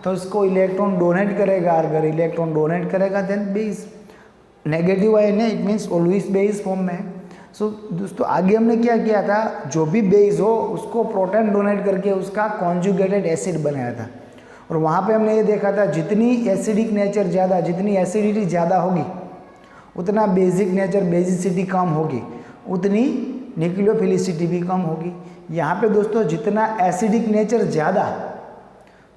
तो उसको इलेक्ट्रॉन डोनेट करेगा, अगर इलेक्ट्रॉन डोनेट करेगा देन बेस नेगेटिव आयन है, इट मीन्स वो लुईस बेस फॉर्म में है। सो दोस्तों आगे हमने क्या किया था, जो भी बेस हो उसको प्रोटॉन डोनेट करके उसका कॉन्जुगेटेड एसिड बनाया था। और वहाँ पे हमने ये देखा था जितनी एसिडिक नेचर ज़्यादा, जितनी एसिडिटी ज़्यादा होगी उतना बेसिक नेचर, बेसिसिटी कम होगी, उतनी न्यूक्लियोफिलिसिटी भी कम होगी। यहाँ पे दोस्तों जितना एसिडिक नेचर ज़्यादा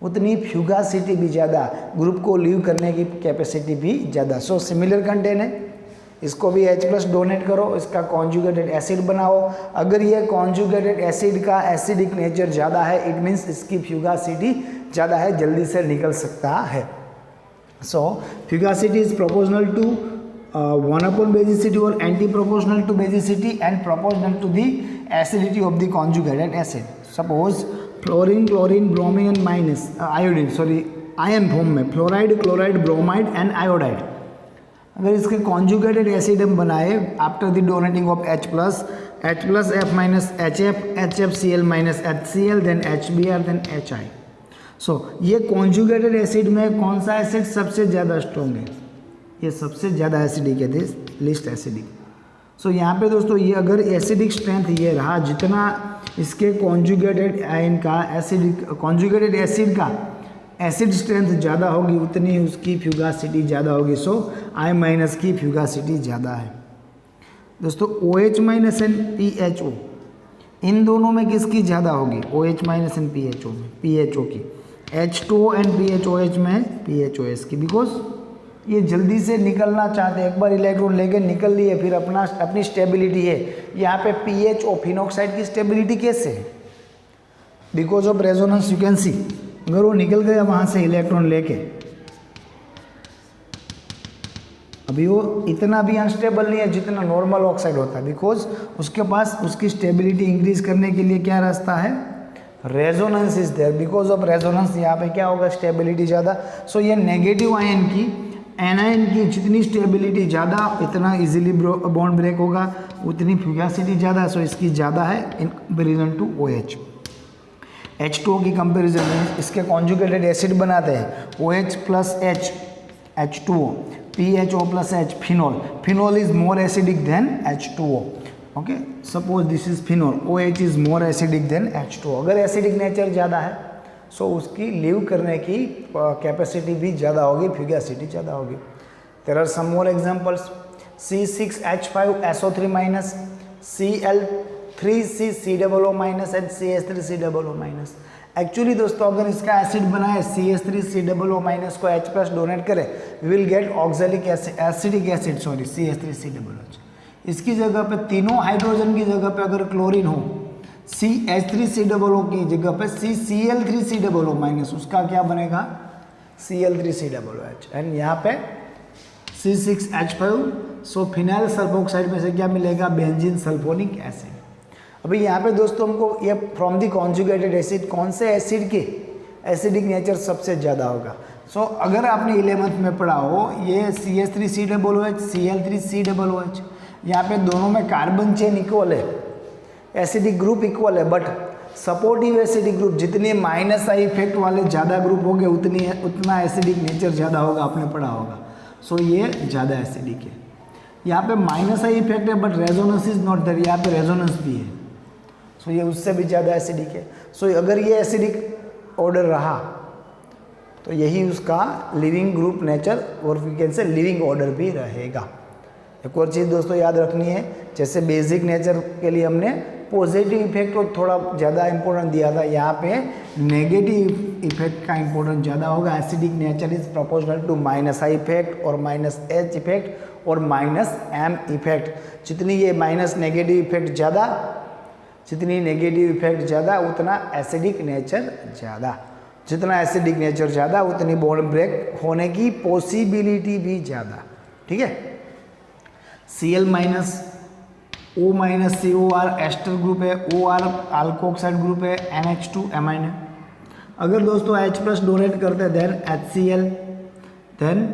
उतनी फ्यूगासिटी भी ज़्यादा, ग्रुप को लीव करने की कैपेसिटी भी ज़्यादा। सो सिमिलर कंटेंट है, इसको भी H+ डोनेट करो, इसका कॉन्जुगेटेड एसिड बनाओ। अगर ये कॉन्जुगेटेड एसिड का एसिडिक नेचर ज़्यादा है, इट मीन्स इसकी फ्यूगासिटी ज़्यादा है, जल्दी से निकल सकता है। So fugacity is proportional to 1 basicity और anti proportional to basicity and proportional to the acidity of the conjugated acid. Suppose fluorine, chlorine, bromine and minus iodine, sorry ion form में fluoride, chloride, bromide and iodide. अगर इसके conjugated acid हम बनाए after the donating of H+, F- HF, HFCl HCl, then HBr, then HI। सो ये conjugated acid में कौन सा एसिड सबसे ज़्यादा स्ट्रॉन्ग है? ये सबसे ज़्यादा एसिडिक है, दिस लिस्ट एसिडिक। सो यहाँ पे दोस्तों ये अगर एसिडिक स्ट्रेंथ ये रहा, जितना इसके कॉन्जुगेटेड आयन का एसिडिक कॉन्जुगेटेड एसिड का एसिड स्ट्रेंथ ज़्यादा होगी उतनी उसकी फ्यूगासिटी ज़्यादा होगी। सो I माइनस की फ्यूगासिटी ज़्यादा है। दोस्तों OH माइनस एंड PHO, इन दोनों में किसकी ज़्यादा होगी? OH माइनस एंड PHO में PHO की, H2O एंड PHOH में PHOS की, बिकॉज ये जल्दी से निकलना चाहते हैं। एक बार इलेक्ट्रॉन लेके निकल लिए फिर अपनी स्टेबिलिटी है। यहाँ पे PHO फिनॉक्साइड की स्टेबिलिटी कैसे है? Because of resonance. You can सी, अगर वो निकल गया वहाँ से इलेक्ट्रॉन लेके, अभी वो इतना भी अनस्टेबल नहीं है जितना नॉर्मल ऑक्साइड होता है, बिकॉज उसके पास उसकी स्टेबिलिटी इंक्रीज करने के लिए क्या रास्ता है? Resonance is there. Because of resonance यहाँ पे क्या होगा? स्टेबिलिटी ज़्यादा। सो ये नेगेटिव आयन की, एनायन की जितनी स्टेबिलिटी ज़्यादा इतना इजीली बॉन्ड ब्रेक होगा, उतनी फ्यूगासिटी ज़्यादा। सो इसकी ज़्यादा है इन कंपेरिजन टू OH। H2O की कंपेरिजन में इसके कॉन्जुगेटेड एसिड बनाते हैं OH plus H H2O, PHO plus H phenol. Phenol is more acidic then H2O। Okay, suppose this is phenol, OH is more acidic then H2O। अगर acidic nature ज़्यादा है सो उसकी leave करने की कैपेसिटी भी ज़्यादा होगी, फ्यूगासिटी ज़्यादा होगी। There are some more examples, C6H5SO3 minus, Cl3CCOO minus and CH3COO minus. Actually दोस्तों अगर इसका एसिड बनाए CH3COO माइनस को H प्लस डोनेट करें, we will get oxalic acidic acid sorry CH3COOH। इसकी जगह पे तीनों हाइड्रोजन की जगह पे अगर क्लोरीन हो, CH3COO की जगह पे CCl3COO माइनस, उसका क्या बनेगा? Cl3COOH। एंड यहाँ पे C6H5, सो फिनाइल सल्फोक्साइड में से क्या मिलेगा? Benzene sulphonic acid. अभी यहाँ पे दोस्तों हमको ये फ्रॉम दी कॉन्जुगेटेड एसिड कौन से एसिड के एसिडिक नेचर सबसे ज़्यादा होगा? सो अगर आपने 11th में पढ़ा हो, ये CH3COOH Cl3COOH, यहाँ पे दोनों में कार्बन चेन इक्वल है, एसिडिक ग्रुप इक्वल है, बट सपोर्टिव एसिडिक ग्रुप जितने माइनस आई इफेक्ट वाले ज़्यादा ग्रुप होंगे उतना एसिडिक नेचर ज़्यादा होगा, आपने पढ़ा होगा। सो ये ज़्यादा एसिडिक है। यहाँ पे माइनस आई इफेक्ट है but resonance is not there, यहाँ पे रेजोनेंस भी है। सो ये उससे भी ज़्यादा एसिडिक है। सो अगर ये एसिडिक ऑर्डर रहा तो यही उसका लिविंग ग्रुप नेचर और we can say leaving order भी रहेगा। एक और चीज़ दोस्तों याद रखनी है, जैसे बेसिक नेचर के लिए हमने पॉजिटिव इफेक्ट को थोड़ा ज़्यादा इंपॉर्टेंट दिया था, यहाँ पे नेगेटिव इफेक्ट का इंपॉर्टेंस ज़्यादा होगा। Acidic nature is proportional to minus I effect और माइनस एच इफेक्ट और माइनस एम इफेक्ट। जितनी ये माइनस नेगेटिव इफेक्ट ज़्यादा, जितनी नेगेटिव इफेक्ट ज़्यादा उतना एसिडिक नेचर ज़्यादा, जितना एसिडिक नेचर ज़्यादा उतनी बॉन्ड ब्रेक होने की पॉसिबिलिटी भी ज़्यादा। ठीक है, Cl minus, O minus COR ester group है, OR अल्कोक्साइड ग्रुप है, NH2 एमाइन है। अगर दोस्तों H प्लस डोनेट करते हैं then HCl, then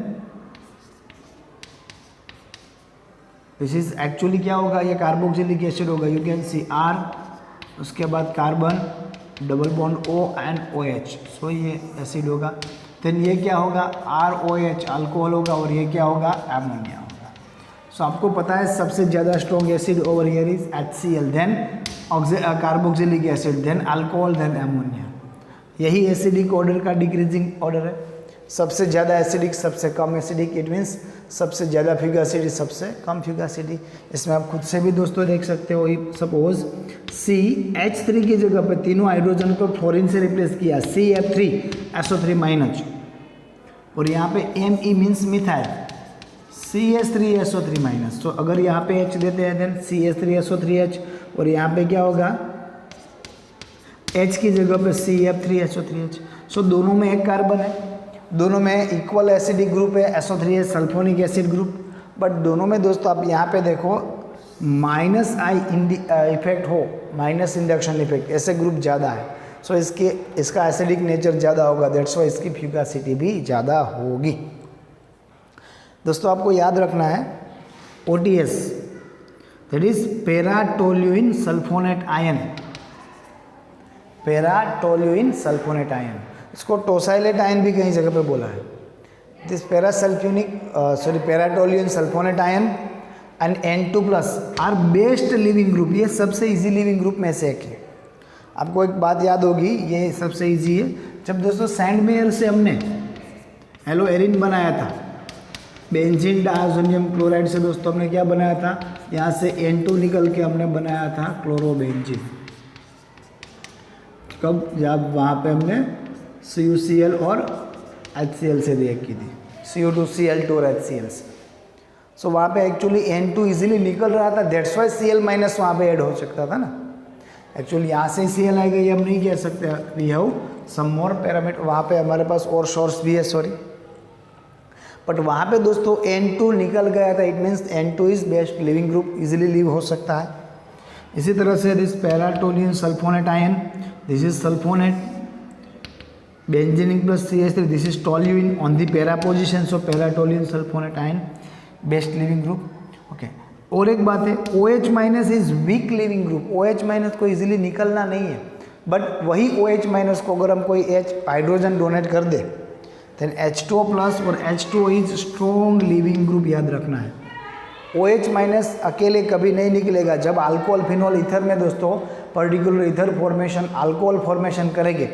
this is actually क्या होगा? ये कार्बोक्सिलिक एसिड होगा। यू कैन सी R, उसके बाद carbon double bond O and OH, so ये एसिड होगा। देन ये क्या होगा? ROH अल्कोहल होगा और ये क्या होगा? एमोनिया होगा। सो आपको पता है सबसे ज़्यादा strong acid over here is HCl, then carboxylic acid, then alcohol, then ammonia. यही एसिडिक ऑर्डर का डिक्रीजिंग ऑर्डर है। सबसे ज़्यादा एसिडिक, सबसे कम एसिडिक, इट मीन्स सबसे ज़्यादा फ्यूगासिटी, सबसे कम फ्यूगासिटी। इसमें आप खुद से भी दोस्तों देख सकते हो। सपोज CH3 की जगह पे तीनों हाइड्रोजन को फ्लोरीन से रिप्लेस किया, CF3SO3 माइनस, और यहाँ पे Me means methyl, CH3SO3 minus. तो अगर यहाँ पे H देते हैं देन CH3SO3H, और यहाँ पे क्या होगा? H की जगह पे CF3SO3H। सो दोनों में एक कार्बन है, दोनों में इक्वल एसिडिक ग्रुप है, SO3H sulphonic acid group. But दोनों में दोस्तों आप यहाँ पे देखो माइनस आई इफेक्ट हो, माइनस इंडक्शन इफेक्ट, ऐसे ग्रुप ज़्यादा है। सो इसका एसिडिक नेचर ज़्यादा होगा, दैट्स वाई इसकी फ्यूगासिटी भी ज़्यादा होगी। दोस्तों आपको याद रखना है OTS, that is paratoluene sulphonate ion, paratoluene sulphonate ion, इसको टोसाइलेट आयन भी कई जगह पे बोला है। This paratoluene sulphonate ion and N2+ are best leaving group. ये सबसे इजी लिविंग ग्रुप में से एक है। आपको एक बात याद होगी, ये सबसे इजी है। जब दोस्तों सैंड मेयर से हमने हेलो एरिन बनाया था, बेंजीन डायज़ोनियम क्लोराइड से दोस्तों हमने क्या बनाया था, यहाँ से N2 निकल के हमने बनाया था क्लोरोबेंजीन। कब? जब वहाँ पे हमने CuCl और HCl से रिएक्ट की थी, Cu2Cl2 और HCl से। सो वहाँ पे एक्चुअली N2 इजीली निकल रहा था, दैट्स वाई Cl- वहाँ पे ऐड हो सकता था ना। एक्चुअली यहाँ से Cl आएगा ये हम नहीं कह सकते, we have some more parameter, वहाँ पे हमारे पास और सोर्स भी है, सॉरी। बट वहाँ पे दोस्तों N2 निकल गया था, it means N2 is best leaving group, easily leave हो सकता है। इसी तरह से this paratoluene sulphonate ion, this is sulphonate, benzenic plus CH3, this is toluene on the para position, so पैराटोलियन sulphonate ion best leaving group. Okay, और एक बात है, OH- is weak leaving group. OH- को इजीली निकलना नहीं है, but वही OH- को अगर हम कोई H हाइड्रोजन डोनेट कर दे, देन H2O+ और H2O is strong leaving group, याद रखना है। OH- अकेले कभी नहीं निकलेगा। जब अल्कोहल फिनॉल ईथर में दोस्तों particular ether formation alcohol formation करेंगे,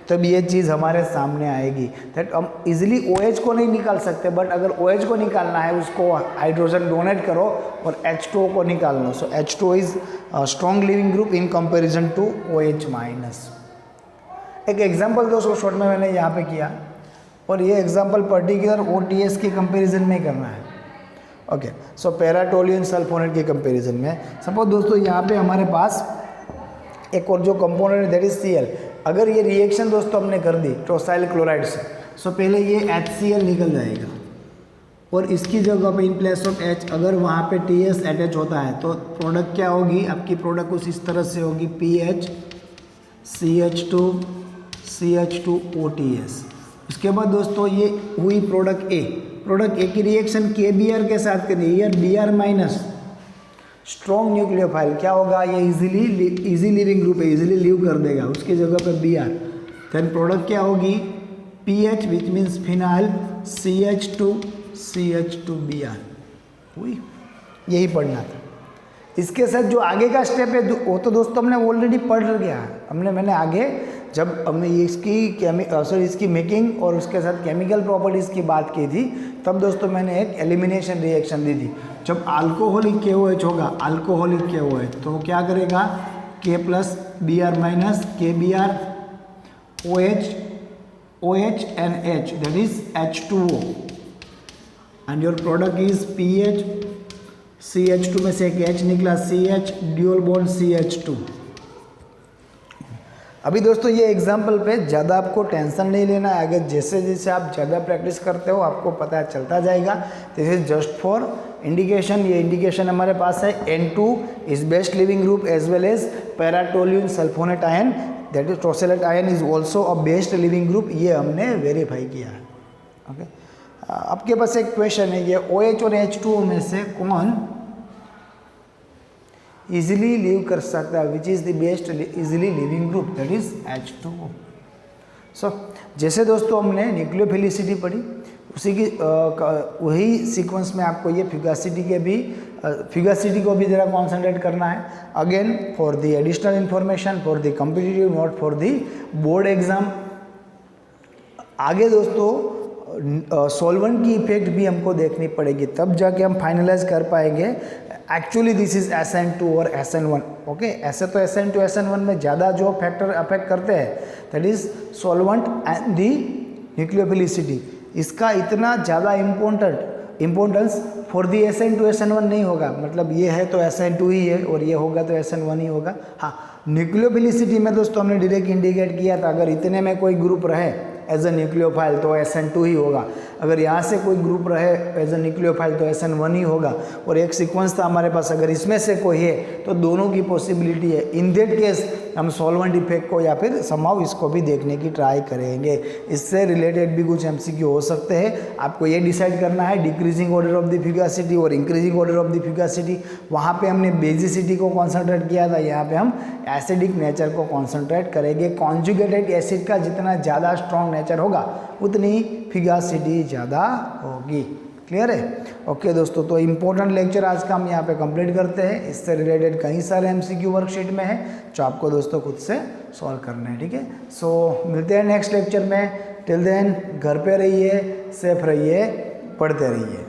तब ये चीज़ हमारे सामने आएगी। दैट हम इजीली OH को नहीं निकाल सकते, बट अगर OH को निकालना है, उसको हाइड्रोजन डोनेट करो और H2O को निकालना। So H2O is strong leaving group in comparison to OH-। एक एग्जाम्पल दोस्तों शॉर्ट में मैंने यहाँ पे किया, और ये एग्जाम्पल पर्टिकुलर OTS के कंपेरिजन में करना है। ओके, सो पैराटोलियन सल्फोनेट के कंपैरिजन में सपोज दोस्तों यहाँ पे हमारे पास एक और जो कंपोनेंट है दैट इज Cl। अगर ये रिएक्शन दोस्तों हमने कर दी टोसाइल क्लोराइड से, सो पहले ये HCl निकल जाएगा, और इसकी जगह पे इन प्लेस ऑफ H अगर वहाँ पे TS अटैच होता है, तो प्रोडक्ट क्या होगी आपकी? प्रोडक्ट कुछ इस तरह से होगी, PH CH2 CH2 OTS। उसके बाद दोस्तों ये हुई प्रोडक्ट ए। प्रोडक्ट ए की रिएक्शन KBr के साथ करिए, यार Br- स्ट्रॉन्ग न्यूक्लियोफाइल क्या होगा? ये इजी लिविंग ग्रुप है, इजीली लिव कर देगा, उसकी जगह पे Br। देन प्रोडक्ट क्या होगी? PH which means phenyl CH2 CH2Br हुई। यही पढ़ना था। इसके साथ जो आगे का स्टेप है वो तो दोस्तों हमने ऑलरेडी पढ़ गया है। मैंने आगे जब हमने इसकी मेकिंग और उसके साथ केमिकल प्रॉपर्टीज़ की बात की थी, तब दोस्तों मैंने एक एलिमिनेशन रिएक्शन दी थी। जब अल्कोहलिक KOH होगा, अल्कोहलिक KOH, तो क्या करेगा? K + Br- KBr OH and H, that is H2O, and your product is PH CH2 में से एक H निकला, CH ड्यूल बॉन्ड CH2। अभी दोस्तों ये एग्जाम्पल पे ज़्यादा आपको टेंशन नहीं लेना है। अगर जैसे जैसे आप ज़्यादा प्रैक्टिस करते हो आपको पता चलता जाएगा। This is just for indication. ये इंडिकेशन हमारे पास है N2 is best leaving group as well as paratoluene sulphonate ion that is tosylate ion is also a best leaving group. ये हमने वेरीफाई किया है। ओके, आपके पास एक क्वेश्चन है, ये OH और H2O में से कौन इजीली लिव कर सकता है? Which is the best easily leaving group? That is H2O। सो जैसे दोस्तों हमने न्यूक्लियोफिलिसिटी पढ़ी, उसी की वही सीक्वेंस में आपको ये फिगासिटी को भी ज़रा कॉन्सेंट्रेट करना है। Again for the additional information, for the competitive, not for the board exam. आगे दोस्तों सॉल्वेंट की इफेक्ट भी हमको देखनी पड़ेगी, तब जाके हम फाइनलाइज कर पाएंगे एक्चुअली दिस इज SN2 और SN1। ओके, ऐसे तो SN2 SN1 में ज़्यादा जो फैक्टर अफेक्ट करते हैं that is solvent and the nucleophilicity. इसका इतना ज़्यादा importance for the SN2 SN1 नहीं होगा। मतलब ये है तो SN2 ही है और ये होगा तो SN1 ही होगा। हाँ, न्यूक्लियोफिलिसिटी में दोस्तों हमने डायरेक्ट इंडिकेट किया था, अगर इतने में कोई ग्रुप रहे एज अ न्यूक्लियोफाइल तो SN2 ही होगा। अगर यहाँ से कोई ग्रुप रहे एज अ न्यूक्लियोफाइल तो SN1 ही होगा। और एक सीक्वेंस था हमारे पास, अगर इसमें से कोई है तो दोनों की पॉसिबिलिटी है। इन दैट केस हम सॉल्वेंट इफेक्ट को या फिर समहाउ इसको भी देखने की ट्राई करेंगे। इससे रिलेटेड भी कुछ MCQ हो सकते हैं। आपको ये डिसाइड करना है डिक्रीजिंग ऑर्डर ऑफ द फिगासिटी और इंक्रीजिंग ऑर्डर ऑफ द फिगासिटी। वहाँ पे हमने बेसिसिटी को कॉन्सेंट्रेट किया था, यहाँ पे हम एसिडिक नेचर को कॉन्सेंट्रेट करेंगे। कॉन्जुगेटेड एसिड का जितना ज़्यादा स्ट्रॉन्ग नेचर होगा उतनी फिगासिटी ज़्यादा होगी। क्लियर है? ओके दोस्तों, तो इम्पोर्टेंट लेक्चर आज का हम यहाँ पे कंप्लीट करते हैं। इससे रिलेटेड कई सारे एमसीक्यू वर्कशीट में है जो आपको दोस्तों खुद से सॉल्व करना है, ठीक है? सो मिलते हैं नेक्स्ट लेक्चर में। टिल देन घर पे रहिए, सेफ रहिए, पढ़ते रहिए।